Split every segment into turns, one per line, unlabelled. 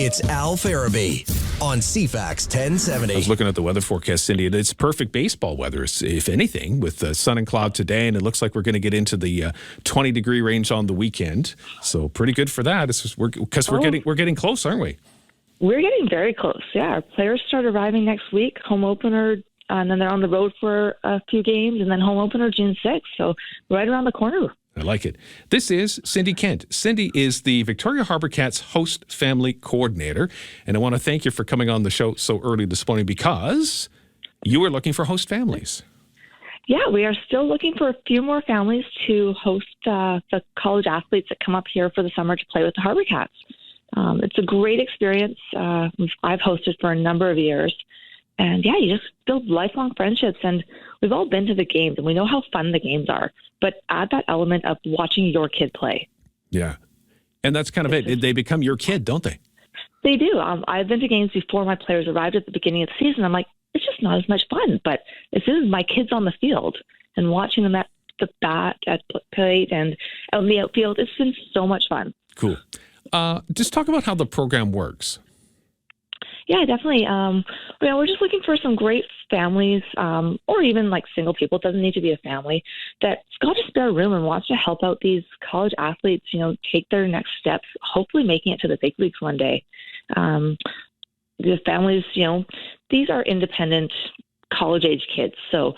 It's Al Ferraby on CFAX 1070.
I was looking at the weather forecast, Cindy, and it's perfect baseball weather, if anything, with sun and cloud today, and it looks like we're going to get into the 20-degree range on the weekend. So pretty good for that, because we're getting close, aren't we?
We're getting very close, yeah. Our players start arriving next week, home opener, and then they're on the road for a few games, and then home opener June 6th, so right around the corner.
I like it. This is Cindy Kent. Cindy is the Victoria Harbour Cats host family coordinator, and I want to thank you for coming on the show so early this morning because you were looking for host families.
Yeah, we are still looking for a few more families to host the college athletes that come up here for the summer to play with the Harbour Cats. It's a great experience. I've hosted for a number of years. And yeah, you just build lifelong friendships, and we've all been to the games, and we know how fun the games are. But add that element of watching your kid play.
Yeah, and that's kind of it. They become your kid, don't they?
They do. I've been to games before my players arrived at the beginning of the season. I'm like, it's just not as much fun. But as soon as my kid's on the field and watching them at the bat, at plate, and out in the outfield, it's been so much fun.
Cool. Just talk about how the program works.
Yeah, definitely. We're just looking for some great families, or even like single people. It doesn't need to be a family that's got a spare room and wants to help out these college athletes, take their next steps, hopefully making it to the big leagues one day. The families, these are independent college age kids. So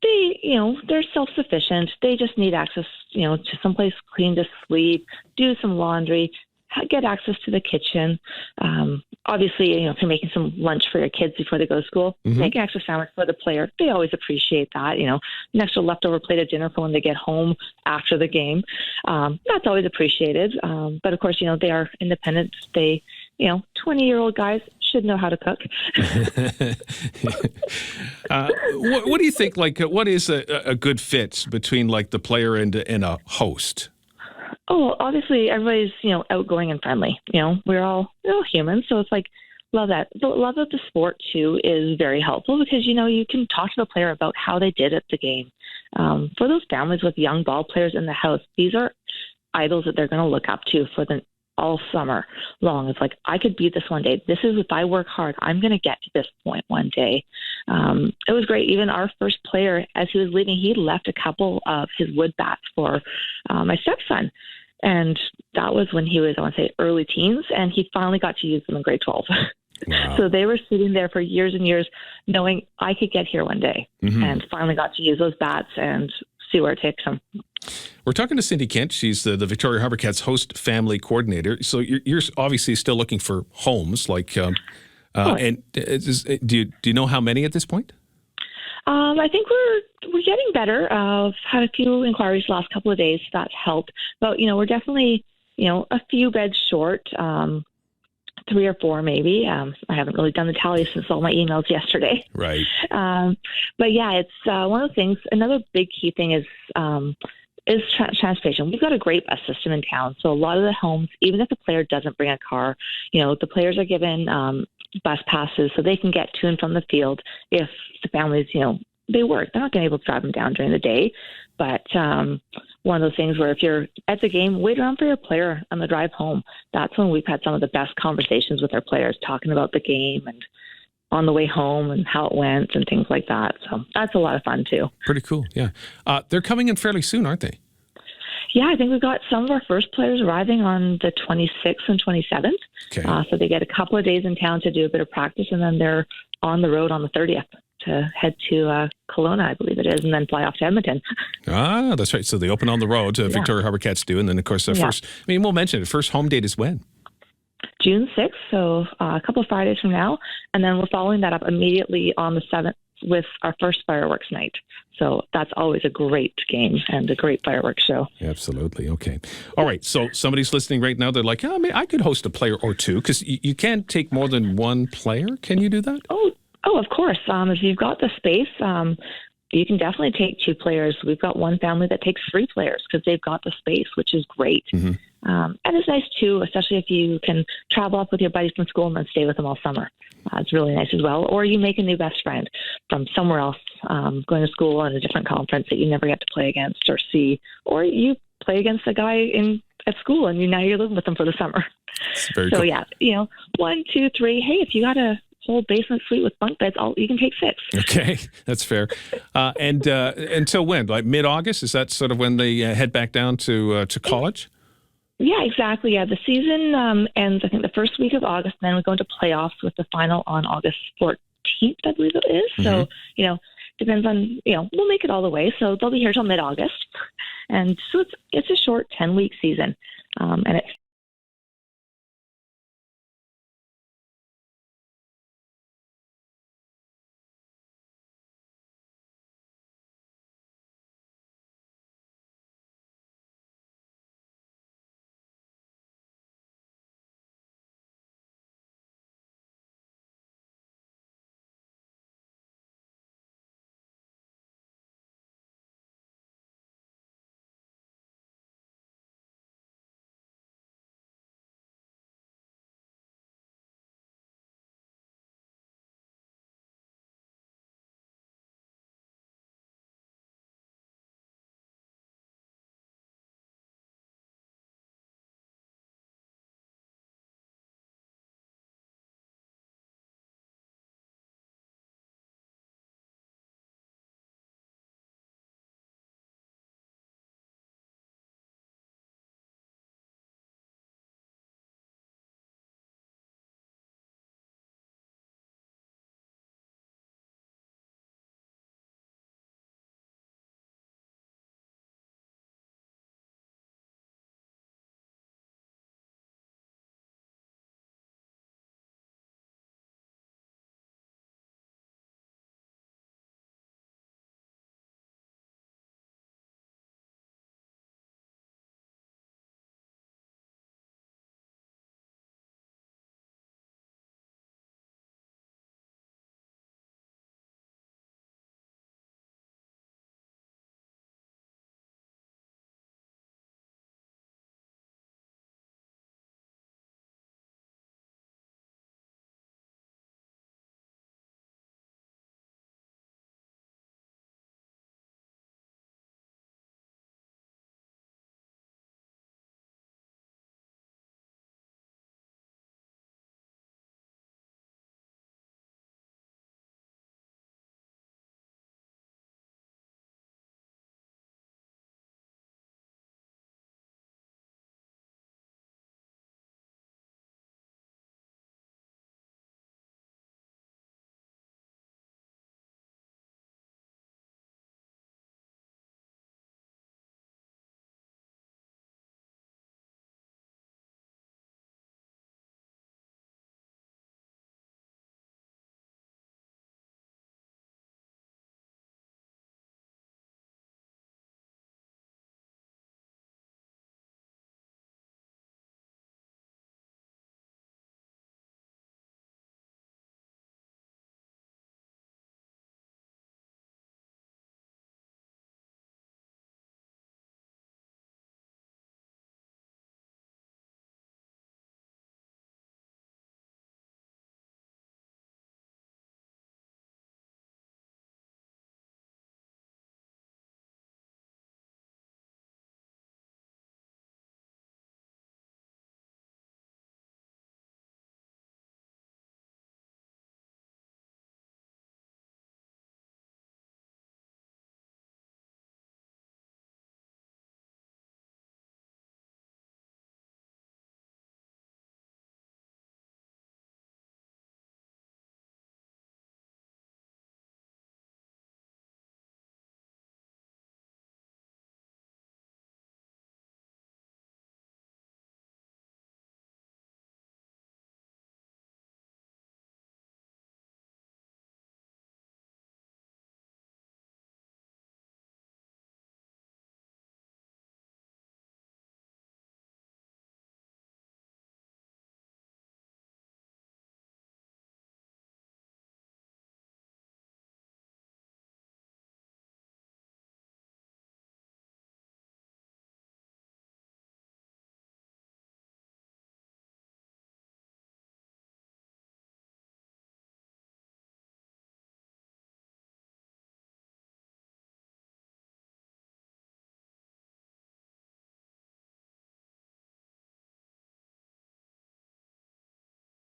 they're self-sufficient. They just need access, to someplace clean to sleep, do some laundry, get access to the kitchen. Obviously, if you're making some lunch for your kids before they go to school, make an extra sandwich for the player. They always appreciate that, an extra leftover plate of dinner for when they get home after the game. That's always appreciated. But of course, they are independent. They, 20-year-old guys should know how to cook.
What do you think, what is a good fit between the player and a host?
Oh, obviously everybody's, outgoing and friendly. We're all humans. So it's love that. The love of the sport too is very helpful because, you can talk to the player about how they did at the game. For those families with young ball players in the house, these are idols that they're going to look up to for all summer long. It's I could be this one day. This is, if I work hard, I'm going to get to this point one day. It was great. Even our first player, as he was leaving, he left a couple of his wood bats for my stepson. And that was when he was, I want to say, early teens, and he finally got to use them in grade 12. Wow. So they were sitting there for years and years knowing I could get here one day, and finally got to use those bats and see where it takes them.
We're talking to Cindy Kent. She's the Victoria Harbour Cats host family coordinator. So you're obviously still looking for homes. And do you know how many at this point?
I think we're getting better. I've had a few inquiries the last couple of days. So that's helped. But, we're definitely, a few beds short, 3 or 4 maybe. I haven't really done the tally since all my emails yesterday.
Right.
But yeah, it's one of the things. Another big key thing is transportation. We've got a great bus system in town. So a lot of the homes, even if the player doesn't bring a car, the players are given bus passes so they can get to and from the field if the families, they work. They're not going to be able to drive them down during the day. But one of those things where if you're at the game, wait around for your player on the drive home. That's when we've had some of the best conversations with our players, talking about the game and on the way home and how it went and things like that. So that's a lot of fun too.
Pretty cool, yeah. They're coming in fairly soon, aren't they?
Yeah, I think we've got some of our first players arriving on the 26th and 27th. Okay. So they get a couple of days in town to do a bit of practice, and then they're on the road on the 30th to head to Kelowna, I believe it is, and then fly off to Edmonton.
Ah, that's right. So they open on the road, Victoria Harbour Cats do, and then, of course, their first, we'll mention it, first home date is when?
June 6th, so a couple of Fridays from now, and then we're following that up immediately on the 7th with our first fireworks night. So that's always a great game and a great fireworks show. Absolutely.
Okay. All right. So somebody's listening right now. They're like, I could host a player or two, because you can't take more than one player. Can you do that?
Oh, of course. If you've got the space, you can definitely take 2 players. We've got one family that takes 3 players because they've got the space, which is great. And it's nice, too, especially if you can travel up with your buddies from school and then stay with them all summer. It's really nice as well. Or you make a new best friend from somewhere else, going to school in a different conference that you never get to play against or see. Or you play against a guy at school, and now you're living with them for the summer.
It's very
So
cool.
yeah, 1, 2, 3. Hey, if you got a whole basement suite with bunk beds, you can take 6.
Okay, that's fair. And until when? Like mid-August? Is that sort of when they head back down to college?
Yeah, exactly. Yeah, the season ends, I think, the first week of August, and then we go into playoffs with the final on August 14th, I believe it is. So, depends on, we'll make it all the way. So they'll be here till mid-August. And so it's a short 10-week season. And it